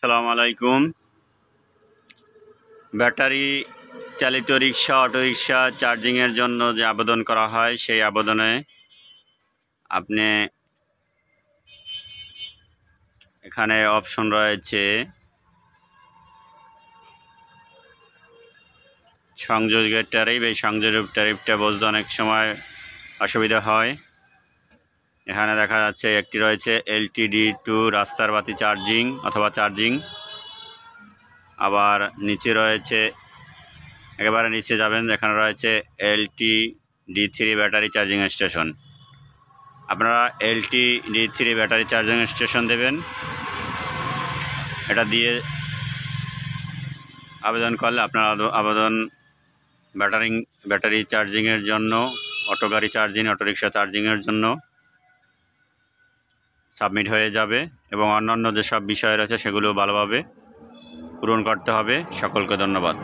আসসালামু আলাইকুম। ব্যাটারি চালিত রিক্সা, অটোরিক্সা চার্জিংয়ের জন্য যে আবেদন করা হয়, সেই আবেদনে আপনি এখানে অপশন রয়েছে সংযোগের ট্যারিফ। এই সংযোগের ট্যারিফটা বুঝতে অনেক সময় অসুবিধা হয়। এখানে দেখা যাচ্ছে একটি রয়েছে এলটিডি টু রাস্তার বাতি চার্জিং অথবা চার্জিং। আবার নিচে রয়েছে, একেবারে নিচে যাবেন, এখানে রয়েছে LTD3 ব্যাটারি চার্জিং স্টেশন। আপনারা LTD3 ব্যাটারি চার্জিং স্টেশন দেবেন। এটা দিয়ে আবেদন করলে আপনার আবেদন ব্যাটারি চার্জিংয়ের জন্য, অটো গাড়ি চার্জিং, অটোরিক্সা চার্জিংয়ের জন্য সাবমিট হয়ে যাবে এবং অন্যান্য যেসব বিষয় রয়েছে সেগুলো ভালোভাবে পূরণ করতে হবে। সকলকে ধন্যবাদ।